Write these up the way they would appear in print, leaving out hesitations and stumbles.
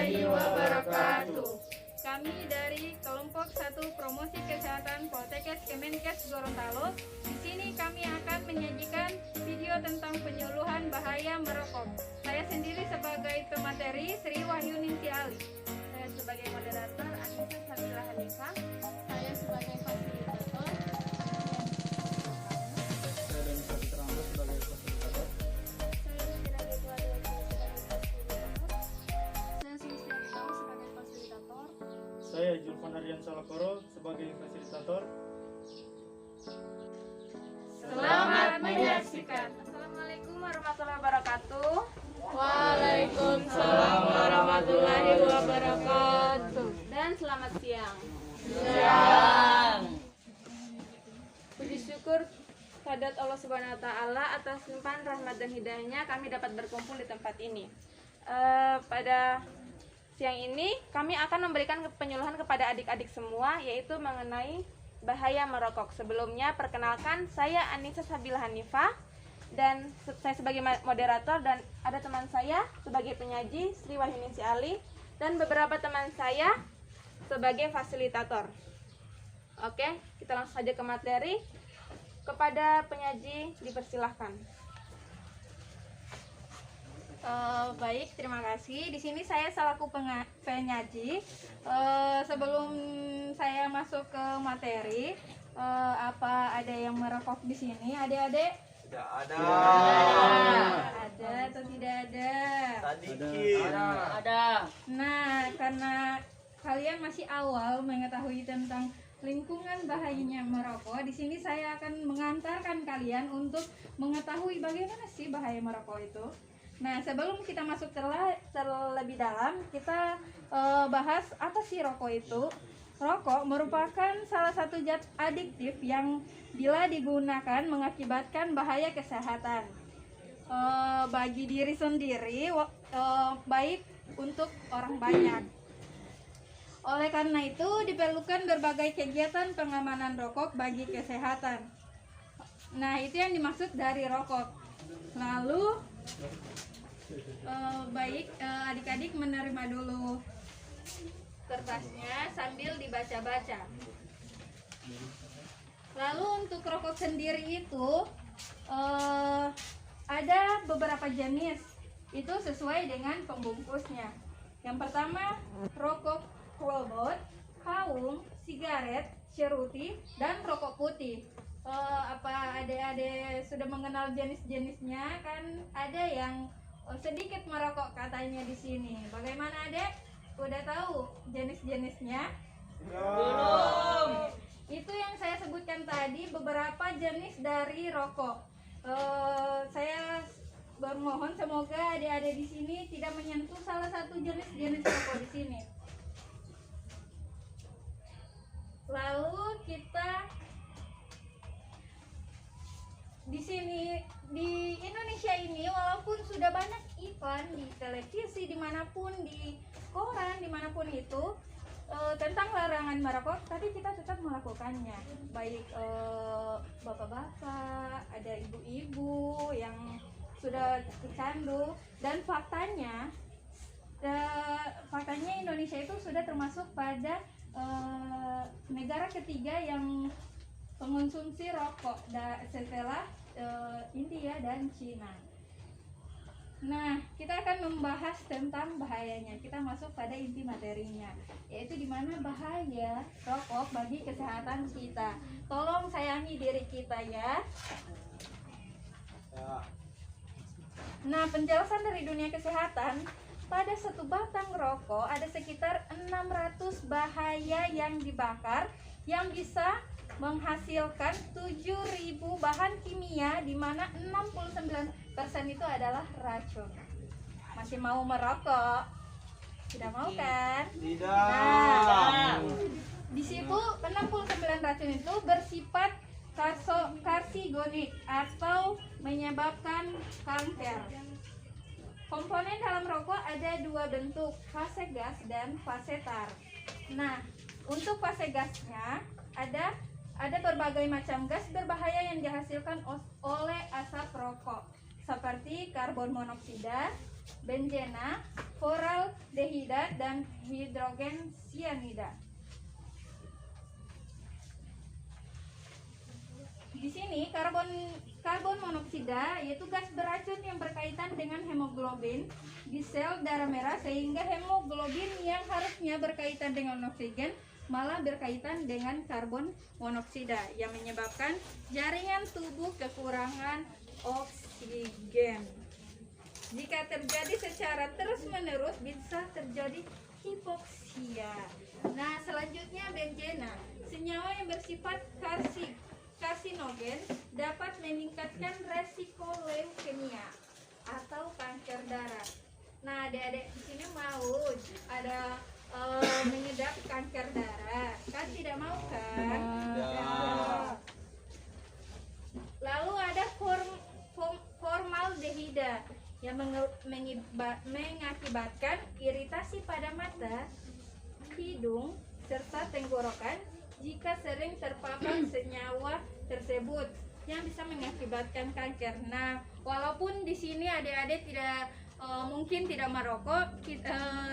warahmatullahi wabarakatuh. Kami dari kelompok 1 Promosi Kesehatan Poltekkes Kemenkes Gorontalo. Di sini kami akan menyajikan video tentang penyuluhan bahaya merokok. Saya sendiri sebagai pemateri Sri Wahyuningsi Ali. Saya sebagai moderator Anissa Sabila Hanifah. Saya sebagai fasilitator. Saya Dani Saputra sebagai fasilitator. Saya Mira Ridwa sebagai fasilitator. Saya Sulistya Ritau sebagai fasilitator. Saya Julfan Aryan Salakoro sebagai fasilitator. Selamat menyaksikan. Assalamualaikum warahmatullahi wabarakatuh. Waalaikumsalam warahmatullahi wabarakatuh. Dan selamat siang. Puji syukur kehadirat Allah Subhanahu wa taala atas limpahan rahmat dan hidayahnya kami dapat berkumpul di tempat ini. Pada siang ini kami akan memberikan penyuluhan kepada adik-adik semua, yaitu mengenai bahaya merokok. Sebelumnya perkenalkan, saya Anissa Sabila Hanifah dan saya sebagai moderator, dan ada teman saya sebagai penyaji Sri Wahyuningsi Ali dan beberapa teman saya sebagai fasilitator. Oke, kita langsung saja ke materi. Kepada penyaji dipersilahkan. Baik, terima kasih. Di sini saya selaku penyaji. Sebelum saya masuk ke materi, apa ada yang merokok di sini, adik-adik? Tidak ada. Ada atau tidak ada? Sedikit. Ada. Nah, karena kalian masih awal mengetahui tentang lingkungan bahayanya merokok, di sini saya akan mengantarkan kalian untuk mengetahui bagaimana sih bahaya merokok itu. Nah, sebelum kita masuk terlebih dalam, kita bahas apa sih rokok itu. Rokok merupakan salah satu zat adiktif yang bila digunakan mengakibatkan bahaya kesehatan bagi diri sendiri, baik untuk orang banyak. Oleh karena itu, diperlukan berbagai kegiatan pengamanan rokok bagi kesehatan. Nah, itu yang dimaksud dari rokok. Lalu, adik-adik menerima dulu kertasnya sambil dibaca-baca. Lalu untuk rokok sendiri itu ada beberapa jenis, itu sesuai dengan pembungkusnya. Yang pertama, rokok kolbot, kaung, sigaret, ceruti, dan rokok putih. Apa adik-adik sudah mengenal jenis-jenisnya? Kan ada yang sedikit merokok katanya di sini. Bagaimana, Adek? Udah tahu jenis-jenisnya? Belum. Itu yang saya sebutkan tadi, beberapa jenis dari rokok. Saya bermohon semoga adik-adik di sini tidak menyentuh salah satu jenis-jenis rokok di sini. Lalu kita di sini di Indonesia ini, walaupun sudah banyak iklan di televisi, dimanapun, di koran, dimanapun itu tentang larangan merokok, tapi kita tetap melakukannya. Baik bapak-bapak, ada ibu-ibu yang sudah kecandu, dan faktanya Indonesia itu sudah termasuk pada negara ketiga yang pengonsumsi rokok setelah India dan Cina. Nah, kita akan membahas tentang bahayanya. Kita masuk pada inti materinya, yaitu di mana bahaya rokok bagi kesehatan kita. Tolong sayangi diri kita ya. Nah, penjelasan dari dunia kesehatan, pada satu batang rokok ada sekitar 600 bahaya yang dibakar yang bisa menghasilkan 7.000 bahan kimia, di mana 69% itu adalah racun. Masih mau merokok? Tidak mau kan? Tidak. Nah, di situ 69 racun itu bersifat karsigonik atau menyebabkan kanker. Komponen dalam rokok ada dua bentuk, fase gas dan fase tar. Nah, untuk fase gasnya ada berbagai macam gas berbahaya yang dihasilkan oleh asap rokok, seperti karbon monoksida, benzena, formaldehida, monoksida dan hidrogen sianida. Di sini karbon monoksida yaitu gas beracun yang berkaitan dengan hemoglobin di sel darah merah, sehingga hemoglobin yang harusnya berkaitan dengan oksigen malah berkaitan dengan karbon monoksida yang menyebabkan jaringan tubuh kekurangan oksigen. Jika terjadi secara terus-menerus bisa terjadi hipoksia. Nah, selanjutnya benzena, senyawa yang bersifat karsinogen dapat meningkatkan resiko leukemia atau kanker darah. Nah, adik-adik di sini mau ada mengidap kanker darah, kan tidak mau kan? Ya. Lalu ada formaldehida yang mengakibatkan iritasi pada mata, hidung, serta tenggorokan jika sering terpapar senyawa tersebut yang bisa mengakibatkan kanker. Nah, walaupun di sini adik-adik tidak mungkin tidak merokok,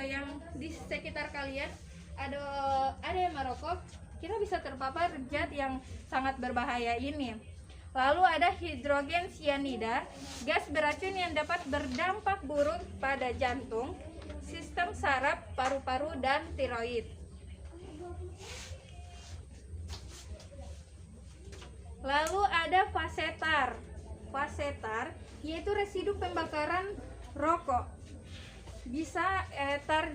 yang di sekitar kalian ada yang merokok, kita bisa terpapar zat yang sangat berbahaya ini. Lalu ada hidrogen sianida, gas beracun yang dapat berdampak buruk pada jantung, sistem saraf, paru-paru, dan tiroid. Lalu ada fasetar. Fasetar yaitu residu pembakaran rokok.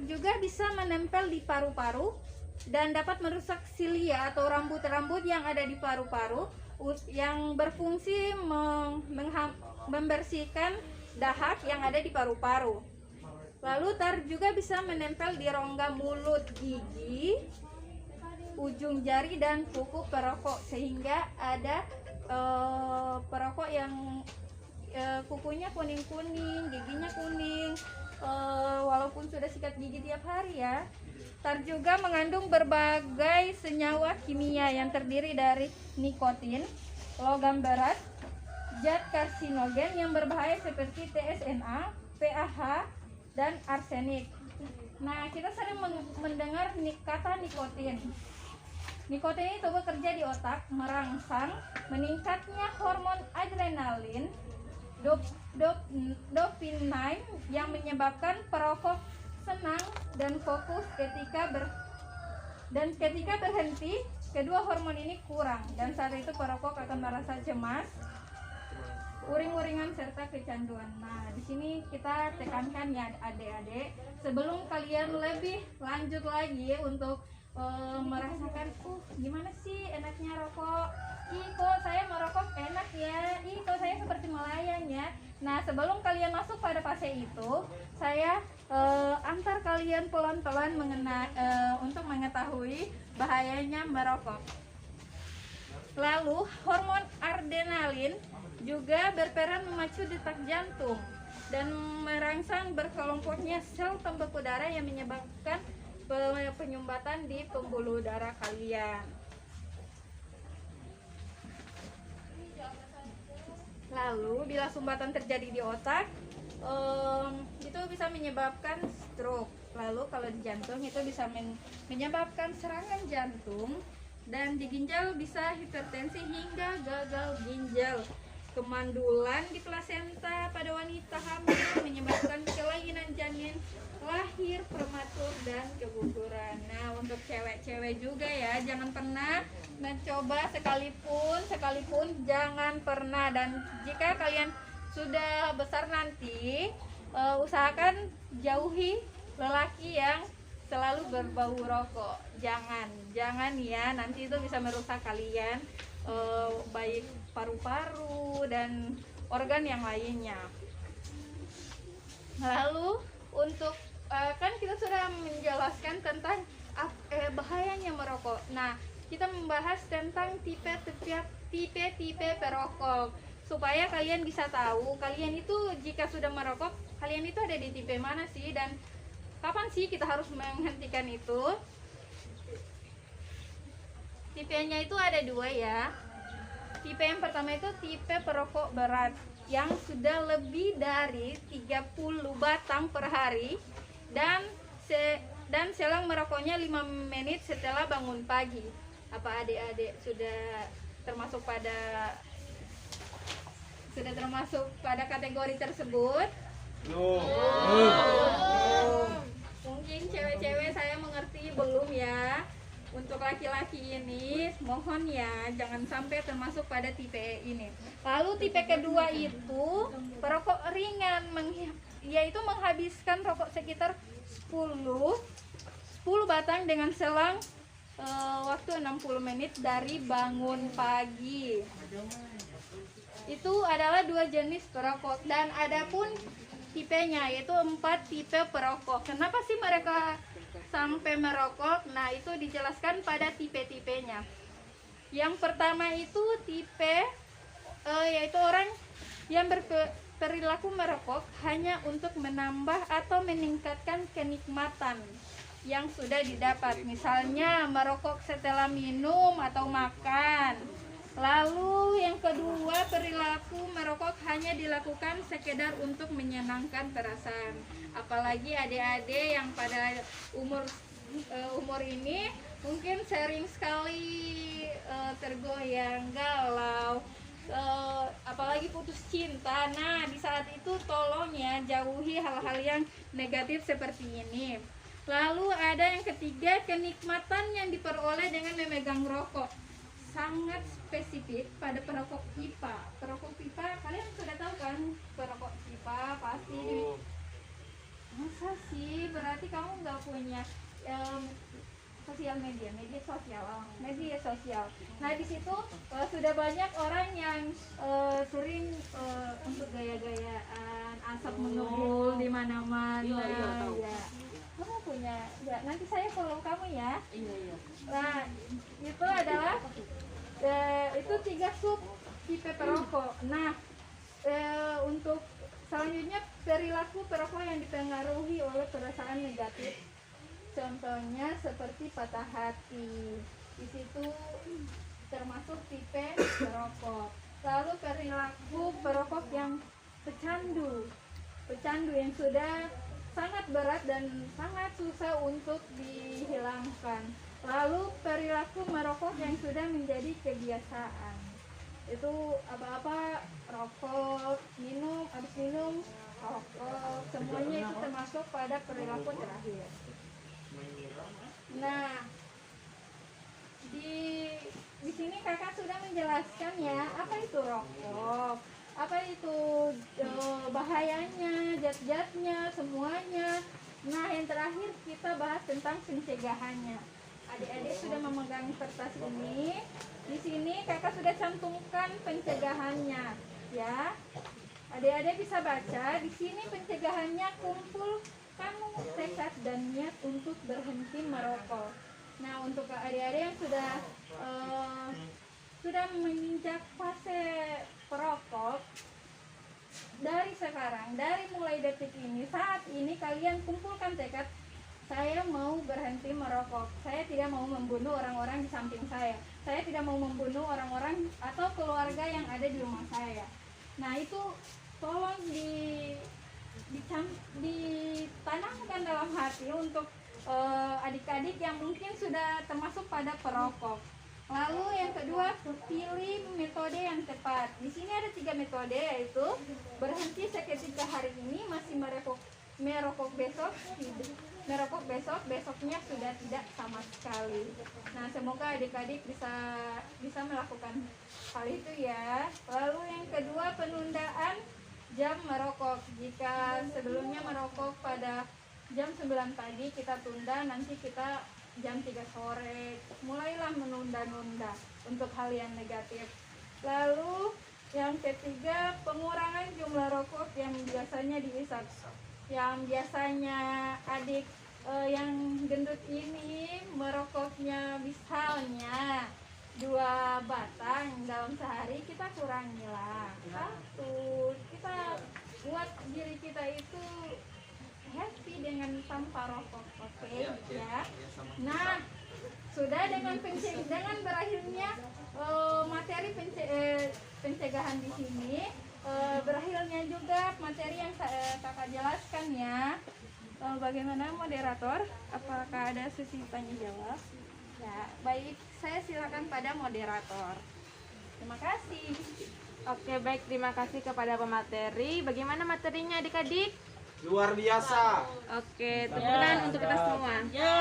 Juga bisa menempel di paru-paru dan dapat merusak silia atau rambut-rambut yang ada di paru-paru, yang berfungsi membersihkan dahak yang ada di paru-paru. Lalu tar juga bisa menempel di rongga mulut, gigi, ujung jari, dan kuku perokok, sehingga ada perokok yang kukunya kuning-kuning, giginya kuning, walaupun sudah sikat gigi tiap hari ya. Tar juga mengandung berbagai senyawa kimia yang terdiri dari nikotin, logam berat, zat karsinogen yang berbahaya seperti TSNA, PAH, dan arsenik. Nah, kita sering mendengar kata nikotin. Nikotin itu bekerja di otak, merangsang meningkatnya hormon adrenalin, dopamine yang menyebabkan perokok senang dan fokus ketika berhenti. Kedua hormon ini kurang dan saat itu perokok akan merasa cemas, uring-uringan, serta kecanduan. Nah, di sini kita tekankan ya adik-adik, sebelum kalian lebih lanjut lagi untuk merasakan gimana sih enaknya rokok, kok saya merokok enak ya, kok saya seperti melayang ya. Nah, sebelum kalian masuk pada fase itu, saya antar kalian pelan-pelan untuk mengetahui bahayanya merokok. Lalu hormon adrenalin juga berperan memacu detak jantung dan merangsang berkelompoknya sel pembeku darah yang menyebabkan penyumbatan di pembuluh darah kalian. Lalu bila sumbatan terjadi di otak, itu bisa menyebabkan stroke. Lalu kalau di jantung itu bisa menyebabkan serangan jantung, dan di ginjal bisa hipertensi hingga gagal ginjal. Kemandulan di plasenta pada wanita hamil menyebabkan kelainan janin, lahir prematur, dan keguguran. Nah, untuk cewek-cewek juga ya, jangan pernah mencoba sekalipun jangan pernah. Dan jika kalian sudah besar nanti, usahakan jauhi lelaki yang selalu berbau rokok. Jangan ya, nanti itu bisa merusak kalian, baik paru-paru dan organ yang lainnya. Lalu untuk kan kita sudah menjelaskan tentang bahayanya merokok. Nah, kita membahas tentang tipe perokok supaya kalian bisa tahu kalian itu jika sudah merokok, kalian itu ada di tipe mana sih, dan kapan sih kita harus menghentikan itu. Tipenya itu ada dua ya. Tipe yang pertama itu tipe perokok berat yang sudah lebih dari 30 batang per hari dan dan selang merokoknya 5 menit setelah bangun pagi. Apa adik-adik sudah termasuk pada kategori tersebut? Mungkin cewek-cewek saya mengerti belum ya. Untuk laki-laki ini mohon ya jangan sampai termasuk pada tipe ini. Lalu tipe kedua itu perokok ringan, yaitu menghabiskan rokok sekitar 10 batang dengan selang waktu 60 menit dari bangun pagi. Itu adalah 2 jenis perokok, dan adapun tipenya yaitu 4 tipe perokok. Kenapa sih mereka sampai merokok? Nah, itu dijelaskan pada tipe-tipenya. Yang pertama itu tipe yaitu orang yang berperilaku merokok hanya untuk menambah atau meningkatkan kenikmatan yang sudah didapat. Misalnya merokok setelah minum atau makan. Lalu yang kedua, perilaku merokok hanya dilakukan sekedar untuk menyenangkan perasaan. Apalagi adik-adik yang pada umur ini mungkin sering sekali tergoyang, galau, apalagi putus cinta. Nah, di saat itu tolong ya jauhi hal-hal yang negatif seperti ini. Lalu ada yang ketiga, kenikmatan yang diperoleh dengan memegang rokok sangat spesifik pada perokok pipa. Perokok pipa, kalian sudah tahu kan perokok pipa pasti. Masa sih? Berarti kamu nggak punya media sosial. Nah, di situ sudah banyak orang yang sering untuk gaya-gayaan, asap mengebul di mana-mana. Ya. Kamu punya? Ya, nanti saya follow kamu ya. Iya. Nah, itu adalah itu 3 sub tipe perokok. Nah, untuk selanjutnya perilaku perokok yang dipengaruhi oleh perasaan negatif. Contohnya seperti patah hati. Di situ termasuk tipe perokok. Lalu perilaku perokok yang pecandu yang sudah sangat berat dan sangat susah untuk dihilangkan. Lalu perilaku merokok yang sudah menjadi kebiasaan. Itu apa-apa rokok, habis minum rokok, semuanya itu termasuk pada perilaku terakhir. Nah, di sini kakak sudah menjelaskan ya apa itu rokok, apa itu bahayanya, zat-zatnya, semuanya. Nah, yang terakhir kita bahas tentang pencegahannya. Adik-adik sudah memegang kertas ini. Di sini kakak sudah cantumkan pencegahannya, ya. Adik-adik bisa baca. Di sini pencegahannya kumpulkan tekad dan niat untuk berhenti merokok. Nah, untuk adik-adik yang sudah menginjak fase perokok, dari sekarang, dari mulai detik ini, saat ini kalian kumpulkan tekad. Saya mau berhenti merokok. Saya tidak mau membunuh orang-orang di samping saya. Saya tidak mau membunuh orang-orang atau keluarga yang ada di rumah saya. Nah, itu tolong ditanamkan dalam hati untuk adik-adik yang mungkin sudah termasuk pada perokok. Lalu yang kedua, pilih metode yang tepat. Di sini ada 3 metode, yaitu berhenti seketika hari ini, masih merokok besoknya sudah tidak sama sekali. Nah, semoga adik-adik bisa melakukan hal itu ya. Lalu yang kedua, penundaan jam merokok. Jika sebelumnya merokok pada jam 9 pagi, kita tunda, nanti kita jam 3 sore. Mulailah menunda-nunda untuk hal yang negatif. Lalu yang ketiga, pengurangan jumlah rokok yang biasanya dihisap. Yang biasanya adik yang gendut ini merokoknya misalnya 2 batang dalam sehari, kita kurangilah 1. Kita buat diri kita itu happy dengan tanpa rokok, oke ya. Nah, sudah dengan berakhirnya materi pencegahan di sini, berakhirnya juga materi yang kakak jelaskan ya. Bagaimana moderator? Apakah ada sesi tanya jawab? Ya, baik. Saya silakan pada moderator. Terima kasih. Oke, baik, terima kasih kepada pemateri. Bagaimana materinya adik-adik? Luar biasa. Oke, tepukan untuk kita semua. Ya.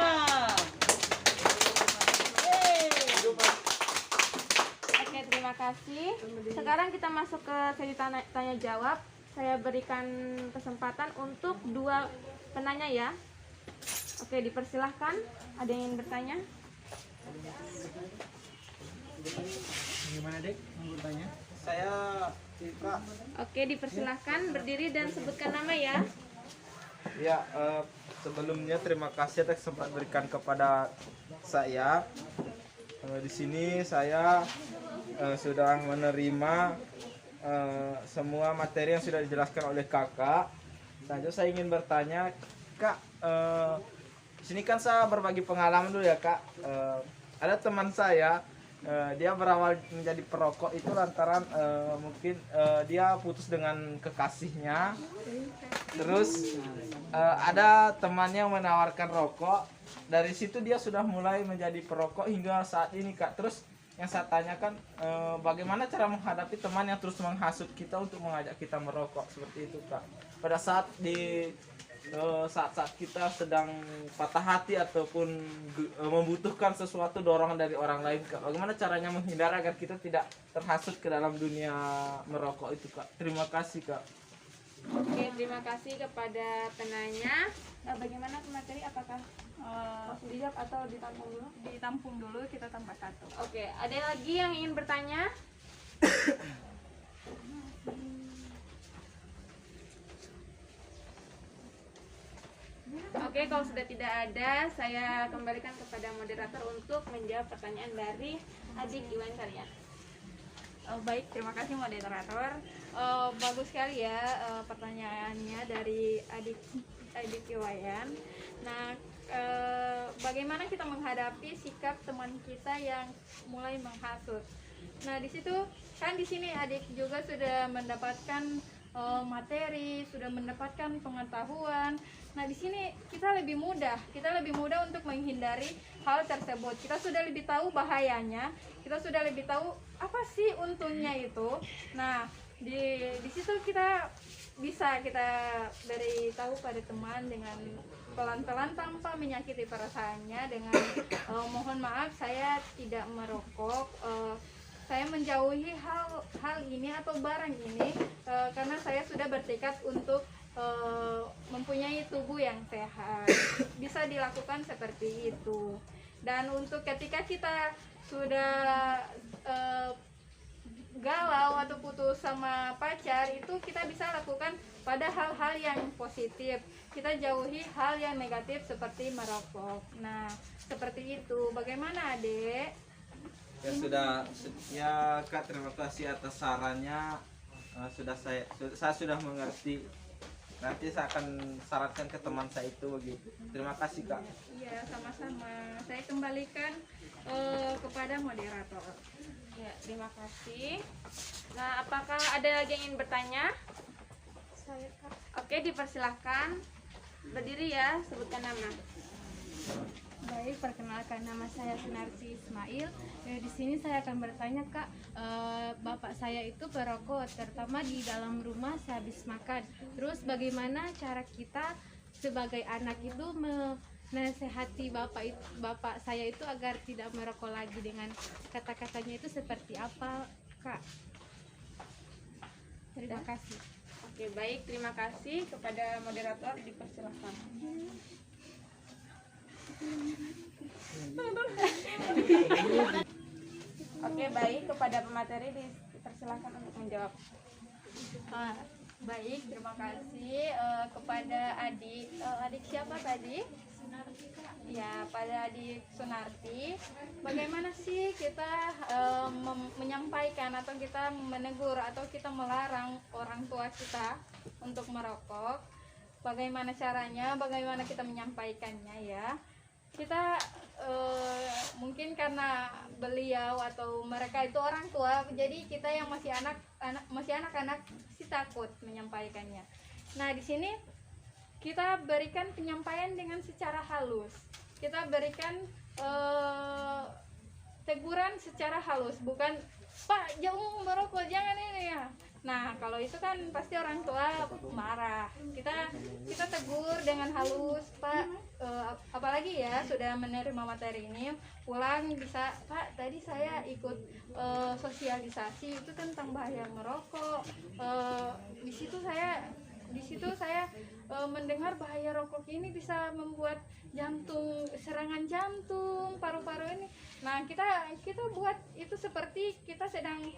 Oke, terima kasih. Sekarang kita masuk ke sesi tanya jawab. Saya berikan kesempatan untuk 2 penanya ya. Oke, dipersilahkan. Ada yang ingin bertanya? Gimana dek? Mau bertanya? Saya Kak. Oke, dipersilahkan berdiri dan sebutkan nama ya. Ya, sebelumnya terima kasih atas kesempatan berikan kepada saya. Di sini saya sudah menerima semua materi yang sudah dijelaskan oleh kakak. Saja saya ingin bertanya, Kak. Di sini kan saya berbagi pengalaman dulu ya, Kak. Ada teman saya, dia berawal menjadi perokok itu lantaran mungkin dia putus dengan kekasihnya. Terus ada temannya yang menawarkan rokok. Dari situ dia sudah mulai menjadi perokok hingga saat ini, Kak. Terus yang saya tanyakan, bagaimana cara menghadapi teman yang terus menghasut kita untuk mengajak kita merokok seperti itu, Kak. Pada saat saat-saat kita sedang patah hati ataupun membutuhkan sesuatu dorongan dari orang lain, Kak. Bagaimana caranya menghindar agar kita tidak terhasut ke dalam dunia merokok itu, Kak. Terima kasih, Kak. Oke, terima kasih kepada penanya. Bagaimana pemateri? Apakah langsung dijawab atau ditampung dulu? Ditampung dulu, kita tambah 1. Oke, ada lagi yang ingin bertanya? Oke, kalau sudah tidak ada, saya kembalikan kepada moderator untuk menjawab pertanyaan dari adik Iwan kalian. Baik, terima kasih moderator. Bagus sekali ya pertanyaannya dari adik Iwayan. Nah, bagaimana kita menghadapi sikap teman kita yang mulai menghasut? Nah, di situ kan di sini adik juga sudah mendapatkan materi, sudah mendapatkan pengetahuan. Nah, di sini kita lebih mudah untuk menghindari hal tersebut. Kita sudah lebih tahu bahayanya, kita sudah lebih tahu apa sih untungnya itu. Nah, di situ kita beritahu pada teman dengan pelan-pelan tanpa menyakiti perasaannya dengan mohon maaf saya tidak merokok, saya menjauhi hal ini atau barang ini karena saya sudah bertekad untuk mempunyai tubuh yang sehat. Bisa dilakukan seperti itu. Dan untuk ketika kita sudah galau atau putus sama pacar, itu kita bisa lakukan pada hal-hal yang positif. Kita jauhi hal yang negatif seperti merokok. Nah, seperti itu. Bagaimana, Adek? Ya Kak, terima kasih atas sarannya. Saya sudah mengerti. Nanti saya akan sarankan ke teman saya itu begitu. Terima kasih, Kak. Iya, sama-sama. Saya kembalikan kepada moderator. Ya, terima kasih. Nah, apakah ada lagi yang ingin bertanya? Saya, Kak. Oke, dipersilahkan. Berdiri ya, sebutkan nama. Baik, perkenalkan nama saya Sunarsi Ismail. Di sini saya akan bertanya, Kak, bapak saya itu perokok, terutama di dalam rumah sehabis makan. Terus bagaimana cara kita sebagai anak itu menasehati bapak saya itu agar tidak merokok lagi, dengan kata-katanya itu seperti apa, Kak? Terima kasih. Oke, baik, terima kasih kepada moderator, dipersilahkan. Oke, baik, kepada pemateri dipersilahkan untuk menjawab. Baik, terima kasih kepada adik siapa tadi? Sunarti, Kak. Ya, pada adik Sunarti. Bagaimana sih kita menyampaikan atau kita menegur atau kita melarang orang tua kita untuk merokok? Bagaimana caranya? Bagaimana kita menyampaikannya ya? Kita mungkin karena beliau atau mereka itu orang tua, jadi kita yang masih anak-anak masih takut menyampaikannya. Nah, di sini kita berikan penyampaian dengan secara halus. Kita berikan teguran secara halus, bukan Pak jauh merokok jangan ini ya. Nah kalau itu kan pasti orang tua marah. Kita tegur dengan halus, Pak. Apalagi ya sudah menerima materi ini, pulang bisa Pak tadi saya ikut sosialisasi itu tentang bahaya merokok. Di situ saya mendengar bahaya rokok ini bisa membuat serangan jantung, paru-paru ini. Nah kita buat itu seperti kita sedang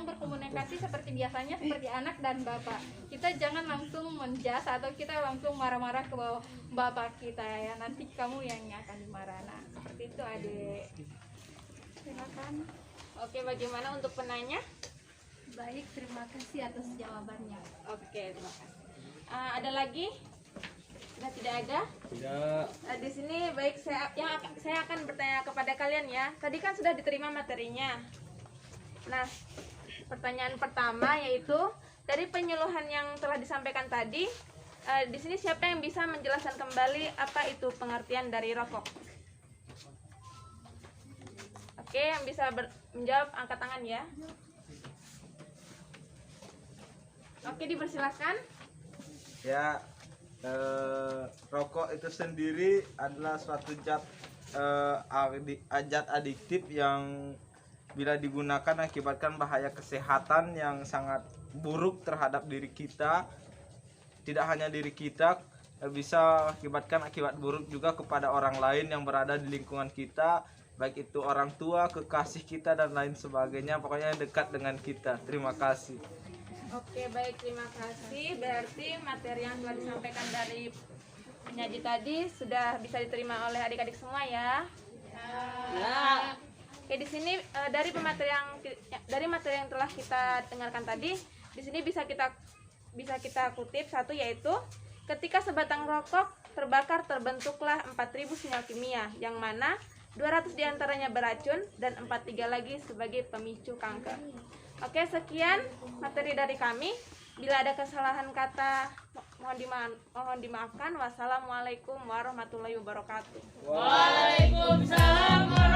berkomunikasi seperti biasanya, seperti anak dan bapak. Kita jangan langsung menjas atau kita langsung marah-marah ke bapak kita ya, nanti kamu yang akan dimarah. Nah seperti itu adik. Silakan. Oke, bagaimana untuk penanya? Baik, terima kasih atas jawabannya. Oke, terima kasih. Ada lagi? Sudah tidak ada? Tidak. Di sini baik saya akan bertanya kepada kalian ya. Tadi kan sudah diterima materinya. Nah, pertanyaan pertama yaitu dari penyuluhan yang telah disampaikan tadi, di sini siapa yang bisa menjelaskan kembali apa itu pengertian dari rokok? Oke, yang bisa menjawab angkat tangan ya. Oke, dipersilakan. Ya, rokok itu sendiri adalah suatu zat adiktif yang bila digunakan akibatkan bahaya kesehatan yang sangat buruk terhadap diri kita. Tidak hanya diri kita, bisa akibat buruk juga kepada orang lain yang berada di lingkungan kita, baik itu orang tua, kekasih kita dan lain sebagainya, pokoknya yang dekat dengan kita. Terima kasih. Oke, baik, terima kasih. Berarti materi yang telah disampaikan dari penyaji tadi sudah bisa diterima oleh adik-adik semua ya. Ya. Oke, di sini dari materi yang telah kita dengarkan tadi, di sini bisa kita kutip satu, yaitu ketika sebatang rokok terbakar terbentuklah 4000 sinyal kimia, yang mana 200 diantaranya beracun dan 43 lagi sebagai pemicu kanker. Oke, sekian materi dari kami. Bila ada kesalahan kata mohon dimaafkan. Wassalamualaikum warahmatullahi wabarakatuh. Waalaikumsalam.